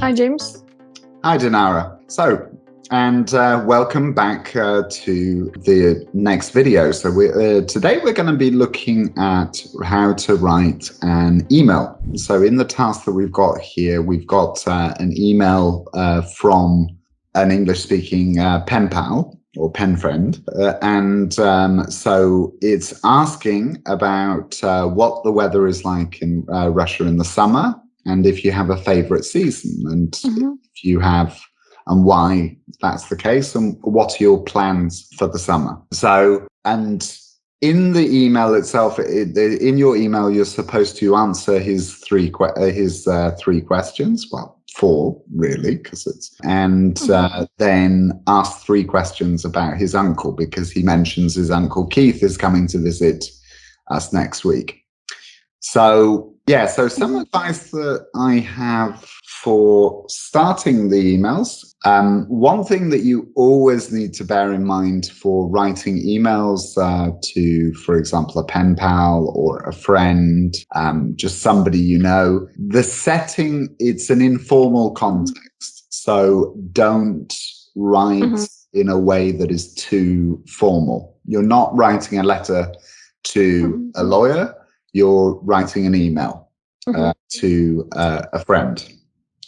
Hi, James. Hi, Dinara. Welcome back to the next video. So today we're going to be looking at how to write an email. So in the task that we've got here, we've got an email from an English-speaking pen pal or pen friend. So it's asking about what the weather is like in Russia in the summer, and if you have a favorite season, and if you have, and why that's the case, and what are your plans for the summer. So, and in the email itself, in your email, you're supposed to answer his three questions. Well, four really, because it's, and then ask three questions about his uncle, because he mentions his uncle Keith is coming to visit us next week. So yeah, so some advice that I have for starting the emails. One thing that you always need to bear in mind for writing emails to, for example, a pen pal or a friend, just somebody you know, the setting, it's an informal context. So don't write in a way that is too formal. You're not writing a letter to a lawyer. You're writing an email to a friend.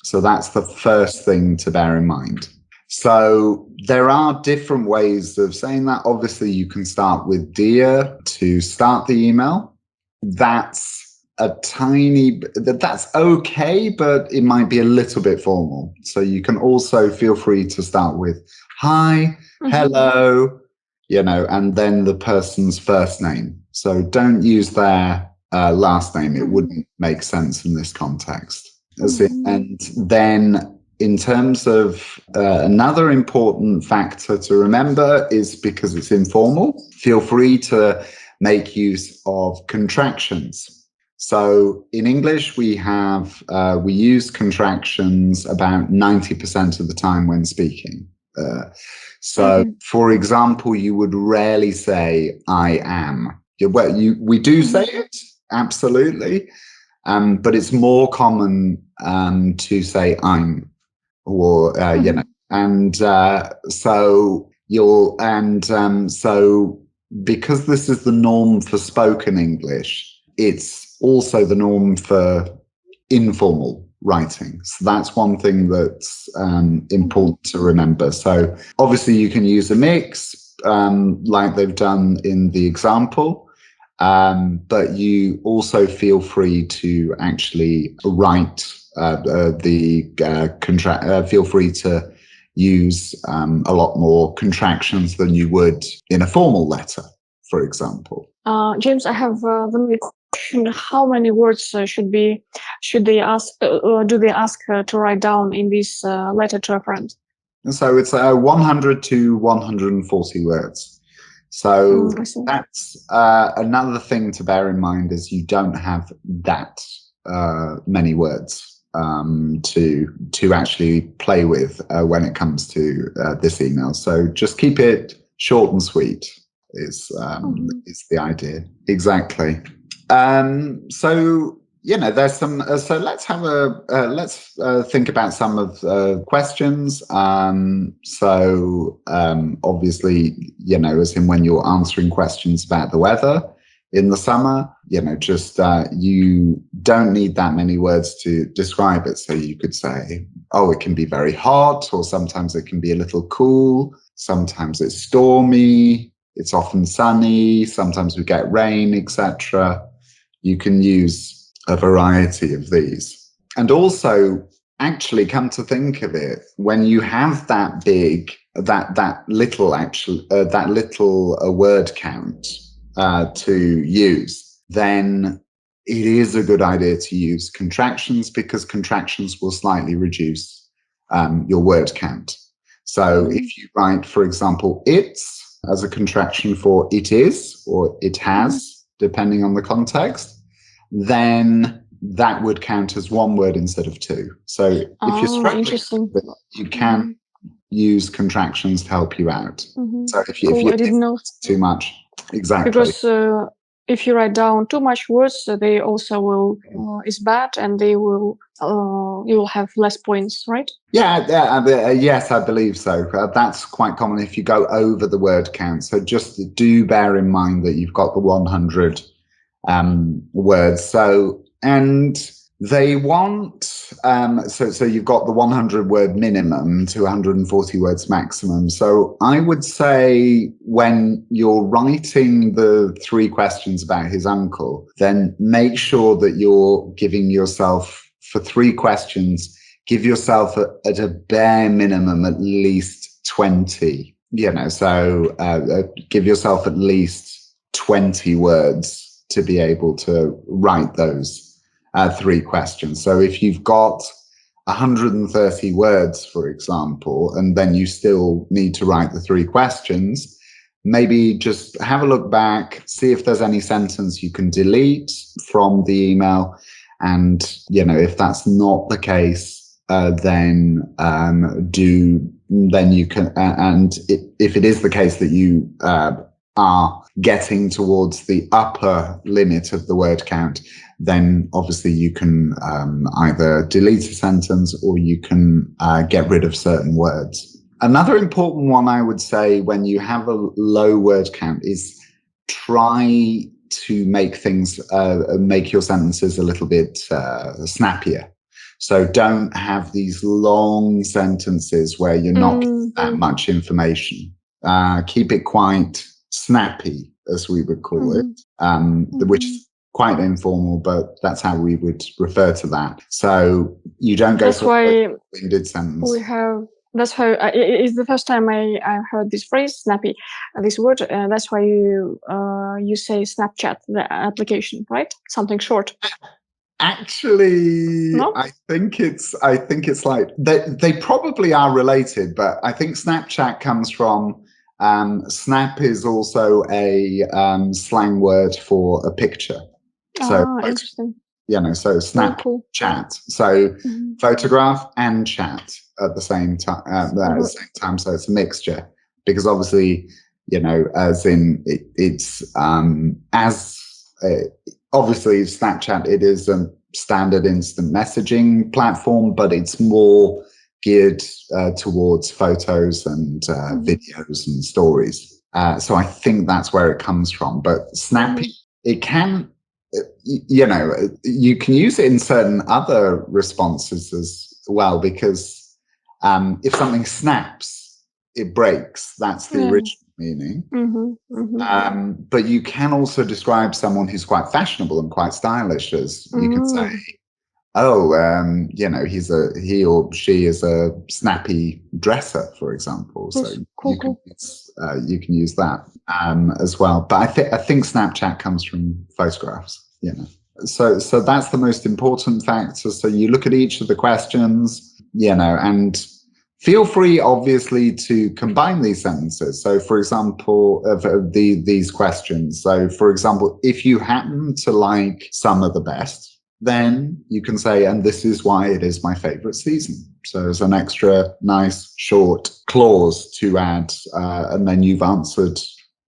So that's the first thing to bear in mind. So there are different ways of saying that. Obviously, you can start with dear to start the email. That's that's okay, but it might be a little bit formal. So you can also feel free to start with hi, hello, and then the person's first name. So don't use their last name. It wouldn't make sense in this context. And then in terms of another important factor to remember is, because it's informal, feel free to make use of contractions. So in English, we use contractions about 90% of the time when speaking. For example, you would rarely say I am. We do say it, absolutely. But it's more common to say I'm, or so because this is the norm for spoken English, it's also the norm for informal writing. So that's one thing that's important to remember. So obviously you can use a mix, like they've done in the example. But you also feel free to actually write feel free to use a lot more contractions than you would in a formal letter, for example. James, I have the question: how many words do they ask to write down in this letter to a friend? So it's 100 to 140 words. So that's another thing to bear in mind, is you don't have that many words to actually play with when it comes to this email. So just keep it short and sweet is the idea. Exactly. So there's some. So let's have let's think about some of the questions. Obviously, as in when you're answering questions about the weather in the summer, just you don't need that many words to describe it. So you could say, oh, it can be very hot, or sometimes it can be a little cool. Sometimes it's stormy. It's often sunny. Sometimes we get rain, etc. You can use a variety of these. And also, actually, come to think of it, when you have that big, that little word count to use, then it is a good idea to use contractions, because contractions will slightly reduce your word count. So if you write, for example, it's as a contraction for it is or it has, depending on the context, then that would count as one word instead of two. So if you're struggling, you can use contractions to help you out. So if you I didn't know too much, exactly. Because if you write down too much words, they also will is bad, and they will you will have less points, right? Yes, I believe so. That's quite common if you go over the word count. So just do bear in mind that you've got the 100 words. So, and they want, so you've got the 100 word minimum to 140 words maximum. So I would say when you're writing the 3 questions about his uncle, then make sure that you're giving yourself, for 3 questions, give yourself at a bare minimum at least 20, so give yourself at least 20 words to be able to write those 3 questions. So if you've got 130 words, for example, and then you still need to write the 3 questions, maybe just have a look back, see if there's any sentence you can delete from the email. And, if that's not the case, then you can, and if it is the case that you are getting towards the upper limit of the word count, then obviously you can either delete a sentence or you can get rid of certain words. Another important one I would say when you have a low word count is try to make things, make your sentences a little bit snappier. So don't have these long sentences where you're not getting that much information. Keep it quite snappy, as we would call it, which is quite informal, but that's how we would refer to that. So you don't go for a winded sentence. That's why it's the first time I heard this phrase, snappy, this word. That's why you say Snapchat, the application, right? Something short. Actually, no? I think it's like they probably are related, but I think Snapchat comes from snap is also a slang word for a picture. So interesting. So snap, cool. Chat. So photograph and chat at the same time. So it's a mixture, because obviously, as in it's obviously Snapchat, it is a standard instant messaging platform, but it's more geared towards photos and videos and stories. So I think that's where it comes from. But snappy, it can, you can use it in certain other responses as well, because if something snaps, it breaks. That's the original meaning. But you can also describe someone who's quite fashionable and quite stylish as, you can say, he or she is a snappy dresser, for example. So you can use that as well. But I think Snapchat comes from photographs. So that's the most important factor. So you look at each of the questions, and feel free, obviously, to combine these sentences. So, for example, these questions. So, for example, if you happen to like summer the best, then you can say, and this is why it is my favorite season. So there's an extra nice short clause to add, and then you've answered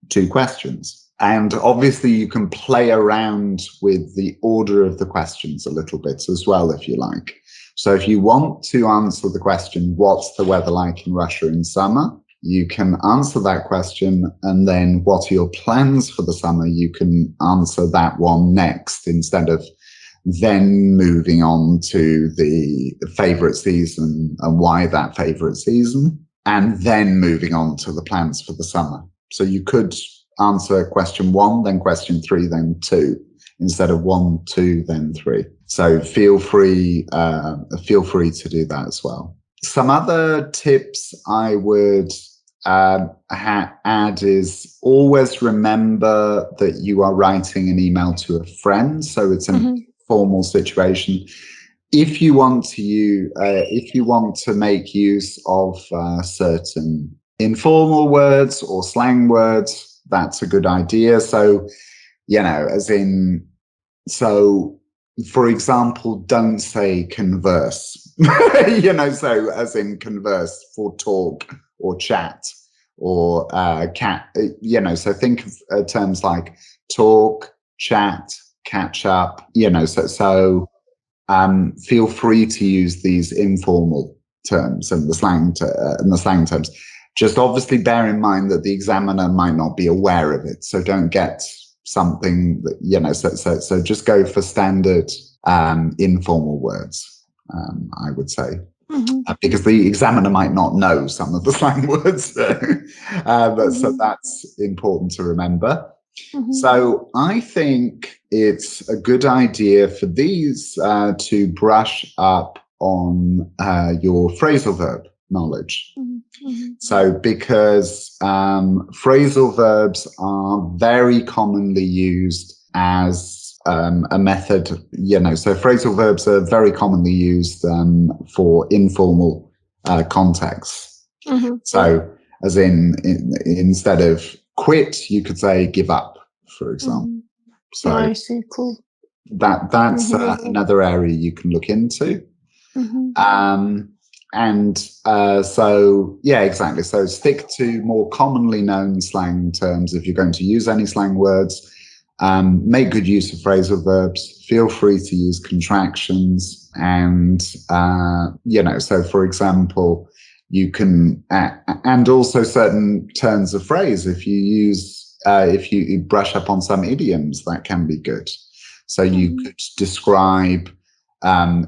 2 questions. And obviously you can play around with the order of the questions a little bit as well, if you like. So if you want to answer the question, what's the weather like in Russia in summer? You can answer that question, and then what are your plans for the summer? You can answer that one next, instead of then moving on to the favorite season and why that favorite season, and then moving on to the plans for the summer. So you could answer question 1, then question 3, then 2, instead of 1, 2, then 3. So feel free to do that as well. Some other tips I would add is always remember that you are writing an email to a friend. So it's an formal situation. If you want to make use of certain informal words or slang words, that's a good idea. So, for example, don't say converse, so as in converse for talk or chat or cat, so think of terms like talk, chat, catch up, so feel free to use these informal terms and the slang terms. Just obviously bear in mind that the examiner might not be aware of it, so don't get something that, so just go for standard informal words, I would say. Because the examiner might not know some of the slang words. So that's important to remember. So I think it's a good idea for these to brush up on your phrasal verb knowledge. So because phrasal verbs are very commonly used as a method, so phrasal verbs are very commonly used for informal contexts. So as instead of quit, you could say give up, for example. So I see, cool. That's another area you can look into. So yeah, exactly. So stick to more commonly known slang terms if you're going to use any slang words. Make good use of phrasal verbs. Feel free to use contractions, and so for example, you can and also certain turns of phrase. If you brush up on some idioms, that can be good. So you could describe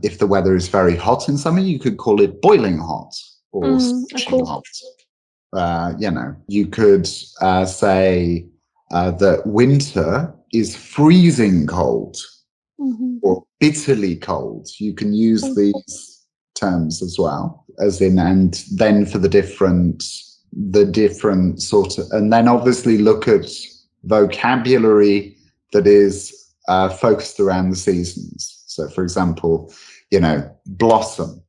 if the weather is very hot in summer, you could call it boiling hot or scorching hot. You could say that winter is freezing cold or bitterly cold. You can use these terms as well, and then for the different sort of, and then obviously look at vocabulary that is focused around the seasons. So for example, blossom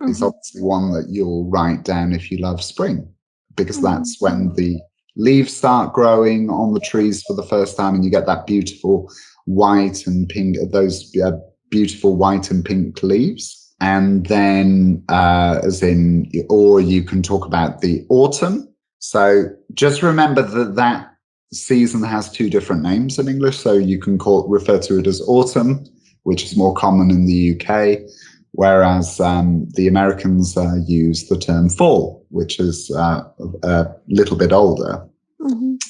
is obviously one that you'll write down if you love spring, because that's when the leaves start growing on the trees for the first time, and you get that beautiful white and pink, those beautiful white and pink leaves. And then or you can talk about the autumn. So just remember that season has two different names in English. So you can refer to it as autumn, which is more common in the UK, whereas the Americans use the term fall, which is a little bit older.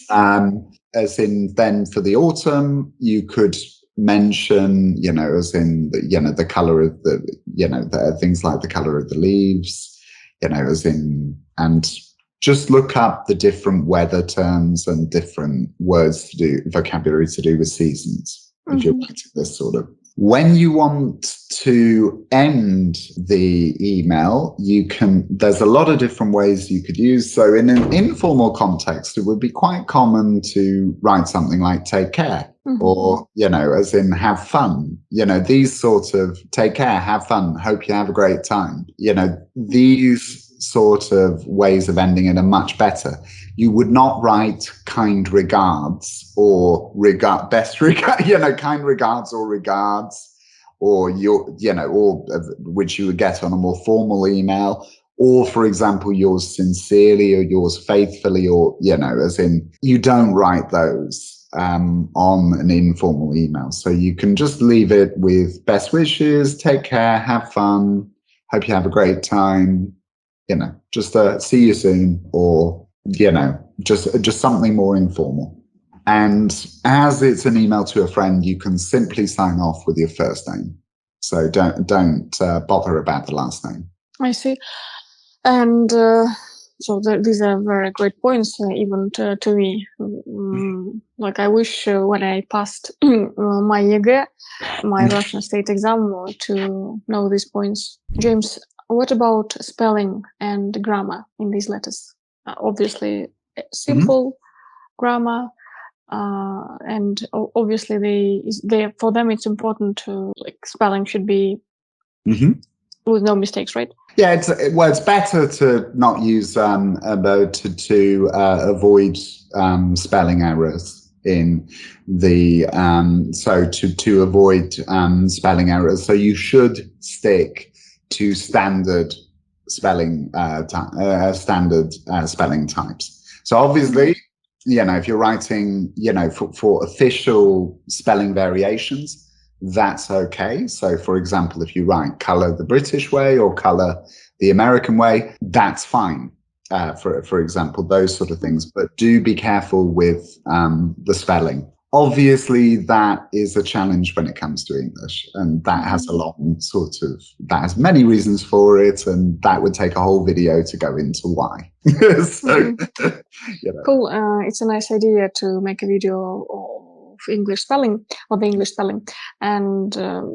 Then for the autumn, you could mention, the color of the things like the color of the leaves, and just look up the different weather terms and different vocabulary to do with seasons. If you're writing this sort of. When you want to end the email, there's a lot of different ways you could use. So in an informal context, it would be quite common to write something like take care, or, as in have fun, these sort of take care, have fun, hope you have a great time. These sort of ways of ending it are much better. You would not write kind regards or best regard, kind regards or regards, or or which you would get on a more formal email, or for example, yours sincerely or yours faithfully, or, you don't write those on an informal email. So you can just leave it with best wishes, take care, have fun, hope you have a great time, just see you soon, or, just something more informal. And as it's an email to a friend, you can simply sign off with your first name. So don't bother about the last name. I see. And so these are very great points, even to me. Like I wish when I passed my ЕГЭ, my Russian state exam, to know these points. James, what about spelling and grammar in these letters? Obviously, simple grammar, and obviously they for them it's important to, like, spelling should be with no mistakes, right? Yeah, it's better to not use to avoid spelling errors in the to avoid spelling errors. So you should stick to standard spelling spelling types. So obviously, if you're writing, for official spelling variations, that's okay. So, for example, if you write colour the British way or colour the American way, that's fine. For example, those sort of things. But do be careful with the spelling. Obviously, that is a challenge when it comes to English, and that has that has many reasons for it, and that would take a whole video to go into why. So, Cool. It's a nice idea to make a video of English spelling, or the English spelling, and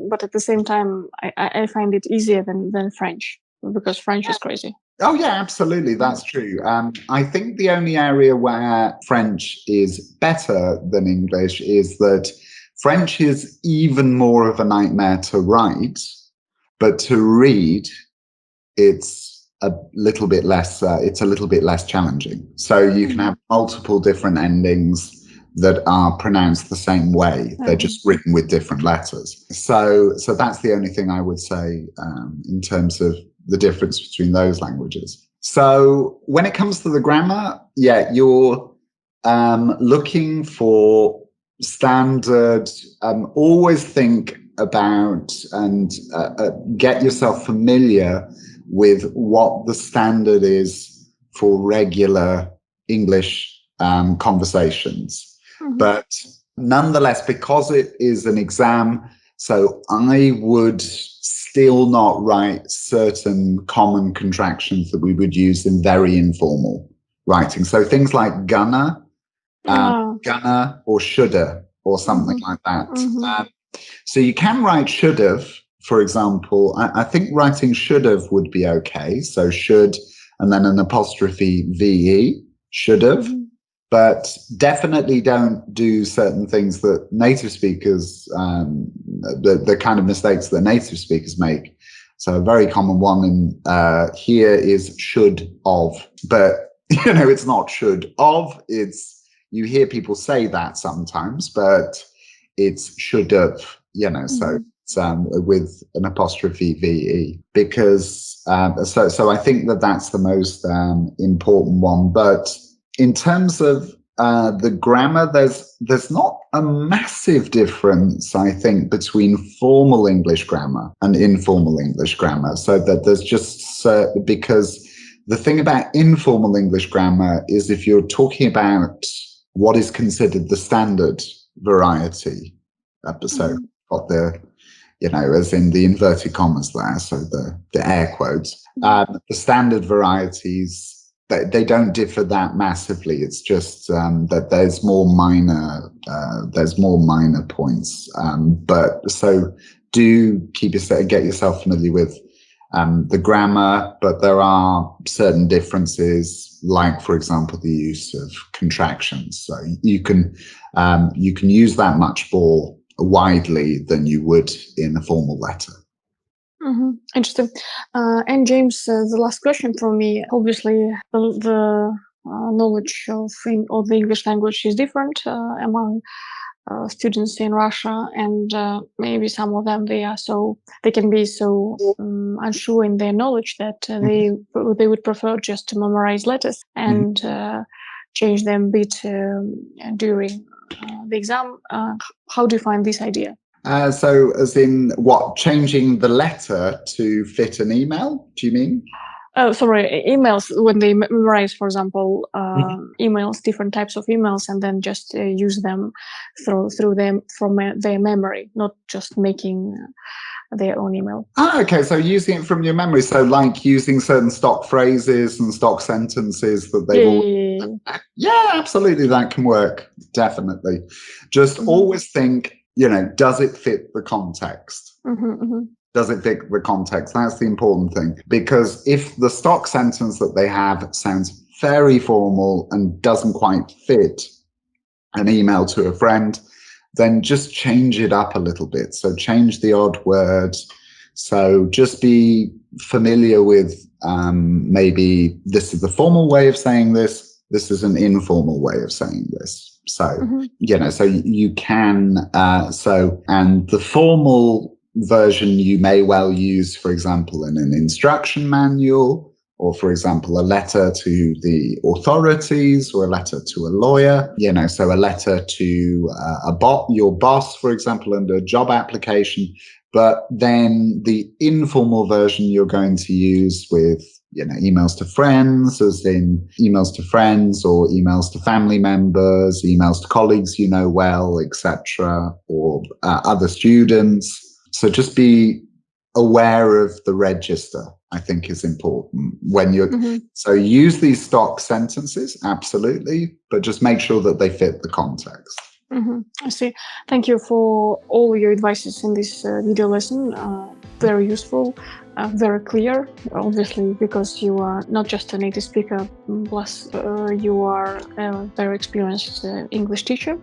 but at the same time, I find it easier than French, because French is crazy. Oh, yeah, absolutely. That's true. I think the only area where French is better than English is that French is even more of a nightmare to write, but to read, it's a little bit less challenging. So you can have multiple different endings that are pronounced the same way. They're just written with different letters. So that's the only thing I would say in terms of the difference between those languages. So when it comes to the grammar, you're looking for standard. Always think about and get yourself familiar with what the standard is for regular English conversations. But nonetheless, because it is an exam, so I would still not write certain common contractions that we would use in very informal writing. So things like gonna or shoulda or something like that. So you can write should've, for example. I think writing should've would be okay. So should and then an apostrophe VE, should've. But definitely don't do certain things that native speakers, the kind of mistakes that native speakers make. So a very common one in here is should of, but it's not should of. It's, you hear people say that sometimes, but it's should have. So it's with an apostrophe VE, because so I think that's the most important one. But in terms of the grammar, there's not a massive difference, I think, between formal English grammar and informal English grammar. So that there's just because the thing about informal English grammar is if you're talking about what is considered the standard variety, so got the, as in the inverted commas there, so the air quotes, the standard varieties, they don't differ that massively. It's just that there's more minor points. But so do get yourself familiar with the grammar, but there are certain differences, like, for example, the use of contractions. So you can use that much more widely than you would in a formal letter. Interesting. And James, the last question from me. Obviously, the knowledge of the English language is different among students in Russia, and maybe some of them they can be so unsure in their knowledge that they would prefer just to memorize letters and change them a bit during the exam. How do you find this idea? So as in what, changing the letter to fit an email, do you mean? Oh, sorry, emails, when they memorize, for example, emails, different types of emails, and then just use them through them from their memory, not just making their own email. Okay, so using it from your memory, so like using certain stock phrases and stock sentences that they've all... Yeah, absolutely, that can work, definitely. Just always think, does it fit the context? Does it fit the context? That's the important thing. Because if the stock sentence that they have sounds very formal and doesn't quite fit an email to a friend, then just change it up a little bit. So change the odd words. So just be familiar with maybe this is the formal way of saying this. This is an informal way of saying this. So, so you can, and the formal version you may well use, for example, in an instruction manual or, for example, a letter to the authorities or a letter to a lawyer, so a letter to your boss, for example, and a job application. But then the informal version you're going to use with emails to friends, as in emails to friends or emails to family members, emails to colleagues well, etc., or other students. So just be aware of the register, I think, is important when you're so use these stock sentences, absolutely, but just make sure that they fit the context. I see. Thank you for all your advices in this video lesson. Very useful, very clear, obviously, because you are not just a native speaker, plus you are a very experienced English teacher.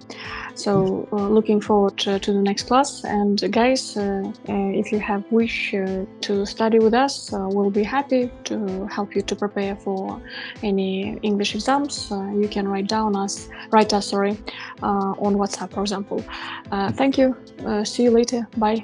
So looking forward to the next class. And guys, if you have wish to study with us, we'll be happy to help you to prepare for any English exams. You can write us on WhatsApp, for example. Thank you. See you later. Bye.